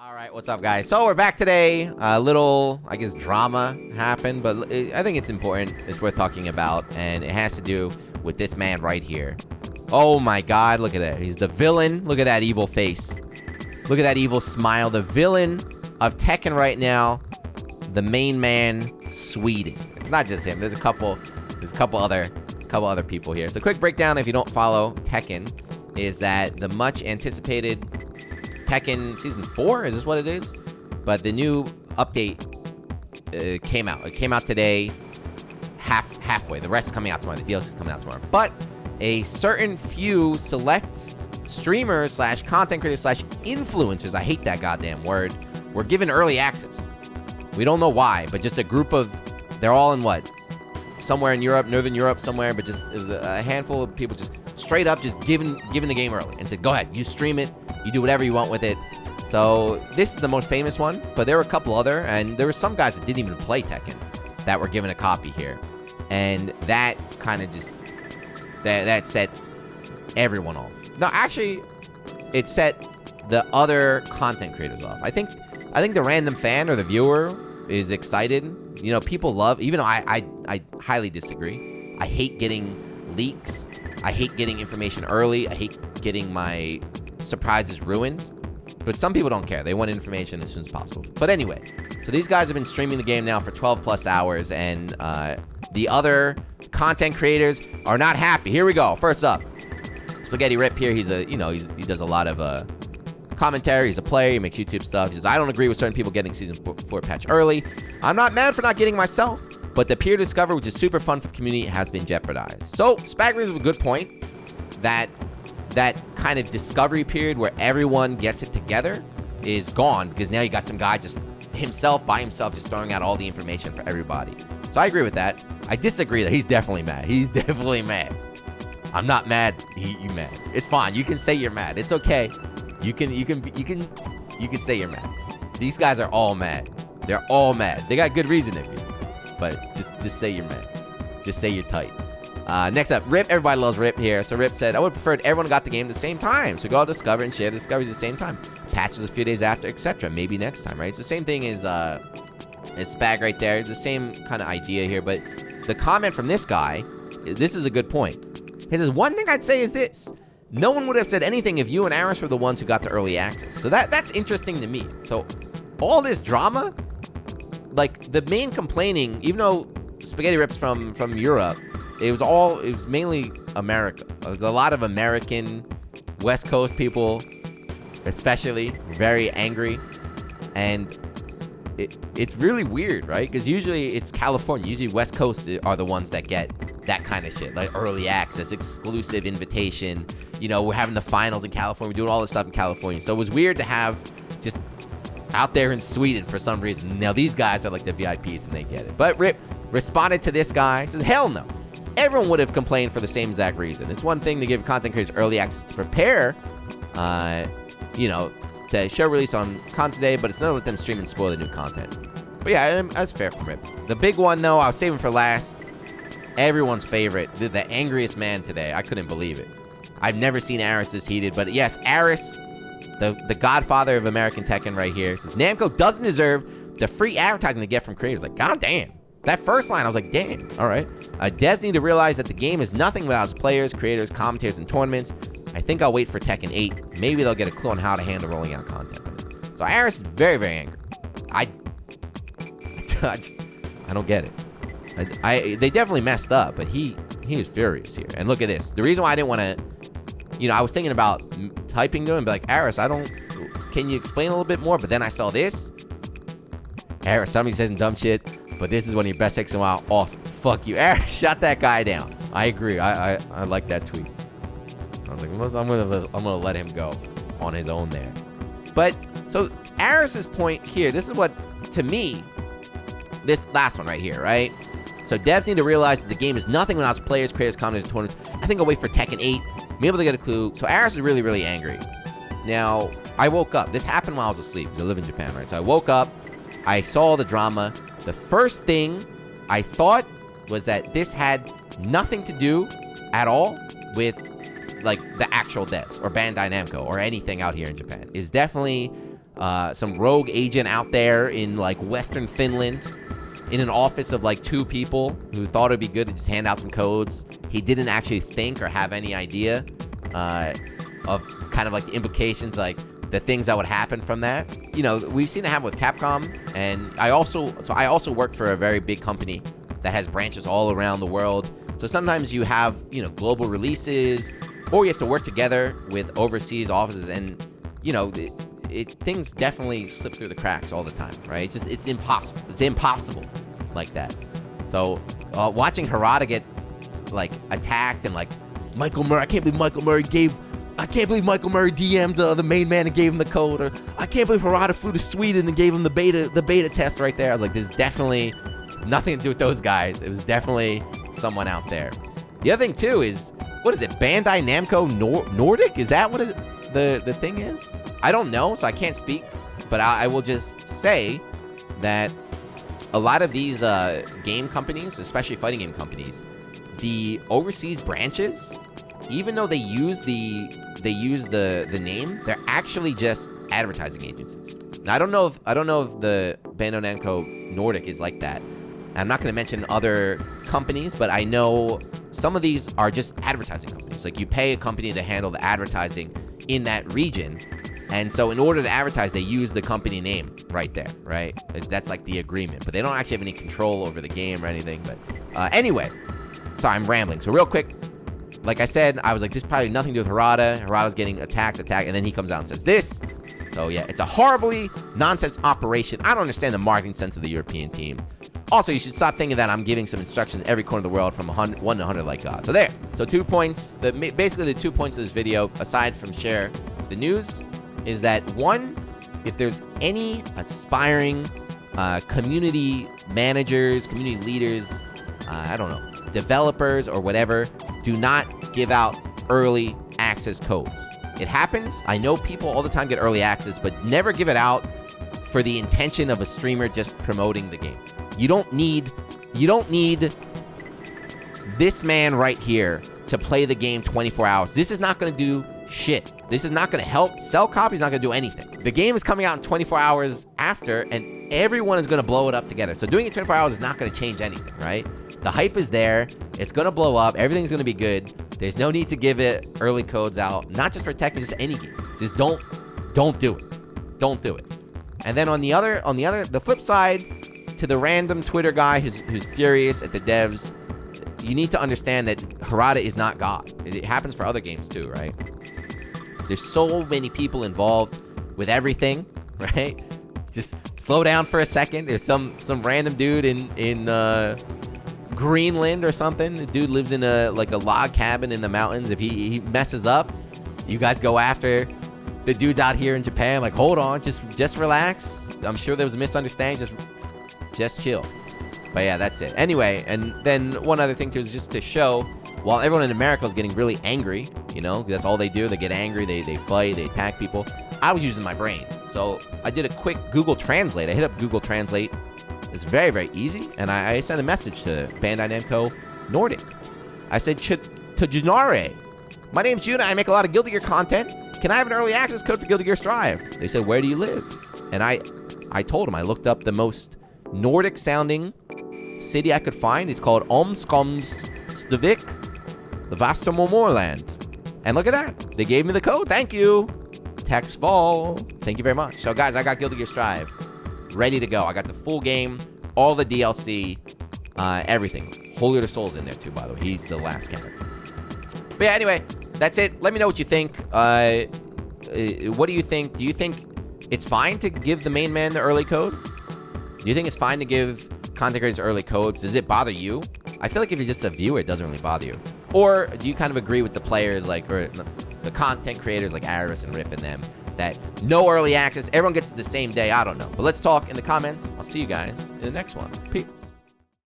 All right, what's up, guys? So we're back today. A little, I guess, drama happened, but I think it's important. It's worth talking about, and it has to do with this man right here. Oh my God, look at that. He's the villain. Look at that evil face. Look at that evil smile. The villain of Tekken right now. The main man, Sweden. It's not just him. There's a couple other people here. So quick breakdown, if you don't follow Tekken, is that the much anticipated Tekken Season 4, is this what it is? But the new update came out. It came out today, halfway. The rest is coming out tomorrow. The DLC is coming out tomorrow. But a certain few select streamers slash content creators slash influencers, I hate that goddamn word, were given early access. We don't know why, but just a group of, they're all in what? Somewhere in Europe, Northern Europe, somewhere, but just, it was a handful of people just straight up just giving the game early and said, go ahead, you stream it, you do whatever you want with it. So this is the most famous one, but there were a couple other, and there were some guys that didn't even play Tekken that were given a copy here. And that kind of just, that set everyone off. No, actually, it set the other content creators off. I think the random fan or the viewer is excited. You know, people love, even though I highly disagree. I hate getting leaks. I hate getting information early. I hate getting my surprises ruined. But some people don't care. They want information as soon as possible. But anyway, so these guys have been streaming the game now for 12 plus hours, and the other content creators are not happy. Here we go. First up, Spaghetti Rip here. He's he does a lot of commentary. He's a player. He makes YouTube stuff. He says, I don't agree with certain people getting Season 4 patch early. I'm not mad for not getting myself, but the peer discover, which is super fun for the community, has been jeopardized. So Spaghetti is a good point that kind of discovery period where everyone gets it together is gone, because now you got some guy just by himself just throwing out all the information for everybody. So I agree with that. I disagree that he's definitely mad. He's definitely mad. I'm not mad. You mad. It's fine. You can say you're mad. It's okay. You can say you're mad. These guys are all mad. They're all mad. They got good reason to be. But just say you're mad. Just say you're tight. Next up, Rip. Everybody loves Rip here. So Rip said, I would prefer everyone got the game at the same time. So we could all discover and share the discoveries at the same time. Patches a few days after, etc. Maybe next time, right? It's the same thing as Spag right there. It's the same kind of idea here. But the comment from this guy, this is a good point. He says, one thing I'd say is this. No one would have said anything if you and Aris were the ones who got the early access. So that's interesting to me. So all this drama, like the main complaining, even though Spaghetti Rip's from Europe, it was mainly America. There was a lot of American West Coast people, especially, very angry. And it's really weird, right? Because usually it's California. Usually West Coast are the ones that get that kind of shit, like early access, exclusive invitation. You know, we're having the finals in California. We're doing all this stuff in California. So it was weird to have just out there in Sweden for some reason. Now these guys are like the VIPs and they get it. But Rip responded to this guy. He says, hell no. Everyone would have complained for the same exact reason. It's one thing to give content creators early access to prepare, to show release on content today, but it's not to let them stream and spoil the new content. But yeah, that's fair from Rip. The big one, though, I was saving for last. Everyone's favorite, the angriest man today. I couldn't believe it. I've never seen Aris this heated, but yes, Aris, the godfather of American Tekken right here, says Namco doesn't deserve the free advertising they get from creators. Like, god damn. That first line, I was like, damn. All right. Devs need to realize that the game is nothing without its players, creators, commentators, and tournaments. I think I'll wait for Tekken 8. Maybe they'll get a clue on how to handle rolling out content. So Aris is very, very angry. I don't get it. They definitely messed up, but he was furious here. And look at this. The reason why I didn't want to, I was thinking about typing to him and be like, Aris, can you explain a little bit more? But then I saw this. Aris, somebody says some dumb shit, but this is one of your best takes in a while. Awesome. Fuck you. Aris, shut that guy down. I agree. I like that tweet. I was like, I'm gonna let him go on his own there. But so Aris's point here, this is what, to me, this last one right here, right? So devs need to realize that the game is nothing without its players, creators, commentators, and tournaments. I think I'll wait for Tekken 8. Maybe they'll get a clue. So Aris is really, really angry. Now, I woke up. This happened while I was asleep because I live in Japan, right? So I woke up. I saw the drama. The first thing I thought was that this had nothing to do at all with like the actual devs or Bandai Namco or anything out here in Japan. Is definitely some rogue agent out there in like Western Finland in an office of like 2 people who thought it'd be good to just hand out some codes. He didn't actually think or have any idea of kind of like the implications, like the things that would happen from that. You know, we've seen it happen with Capcom, and I also work for a very big company that has branches all around the world. So sometimes you have, you know, global releases, or you have to work together with overseas offices, and you know, things definitely slip through the cracks all the time, right? It's impossible. It's impossible like that. So watching Harada get like attacked and like Michael Murray, I can't believe Michael Murray DM'd the main man and gave him the code, or I can't believe Harada flew to Sweden and gave him the beta test right there. I was like, there's definitely nothing to do with those guys. It was definitely someone out there. The other thing too is, what is it? Bandai Namco Nordic? Is that what the thing is? I don't know, so I can't speak, but I will just say that a lot of these game companies, especially fighting game companies, the overseas branches, even though they use the name, they're actually just advertising agencies. Now, I don't know if the Bandai Namco Nordic is like that. I'm not going to mention other companies, but I know some of these are just advertising companies. Like, you pay a company to handle the advertising in that region, and so in order to advertise, they use the company name right there, right? That's like the agreement, but they don't actually have any control over the game or anything. But anyway, sorry, I'm rambling. So real quick, like I said, I was like, this probably nothing to do with Harada. Harada's getting attacked, and then he comes out and says this. So yeah, it's a horribly nonsense operation. I don't understand the marketing sense of the European team. Also, you should stop thinking that I'm giving some instructions every corner of the world from 1 to 100 like God. So there. So 2 points. Basically, the 2 points of this video, aside from share the news, is that 1, if there's any aspiring community managers, community leaders, I don't know, developers or whatever, do not give out early access codes. It happens. I know people all the time get early access, but never give it out for the intention of a streamer just promoting the game. You don't need this man right here to play the game 24 hours. This is not going to do shit. This is not going to help sell copies, not going to do anything. The game is coming out in 24 hours after, and everyone is going to blow it up together. So doing it 24 hours is not going to change anything, right? The hype is there. It's going to blow up. Everything's going to be good. There's no need to give it early codes out, not just for Tekken, just any game. Just don't do it. Don't do it. And then on the flip side, to the random Twitter guy who's furious at the devs, you need to understand that Harada is not God. It happens for other games too, right? There's so many people involved with everything, right? Just slow down for a second. There's some random dude in Greenland or something. The dude lives in a log cabin in the mountains. If he messes up, you guys go after the dudes out here in Japan. Like, hold on, just relax. I'm sure there was a misunderstanding. Just chill. But yeah, that's it. Anyway, and then one other thing too is just to show, while everyone in America is getting really angry, you know, that's all they do. They get angry, they fight, they attack people. I was using my brain. So I did a quick Google Translate. I hit up Google Translate. It's very, very easy. And I sent a message to Bandai Namco Nordic. I said, Tajunare, my name's Juna. I make a lot of Guilty Gear content. Can I have an early access code for Guilty Gear Strive? They said, where do you live? And I told them, I looked up the most Nordic sounding city I could find. It's called Omskomstvik, the Vastamomorland. And look at that. They gave me the code. Thank you. Text fall. Thank you very much. So guys, I got Guilty Gear Strive ready to go. I got the full game, all the DLC, everything. Holy to Soul's in there too, by the way. He's the last character. But yeah, anyway, that's it. Let me know what you think. What do you think? Do you think it's fine to give the main man the early code? Do you think it's fine to give content creators early codes? Does it bother you? I feel like if you're just a viewer, it doesn't really bother you. Or do you kind of agree with the players, like, or the content creators like Aris and Rip and them, that no early access, everyone gets it the same day? I don't know. But let's talk in the comments. I'll see you guys in the next one. Peace.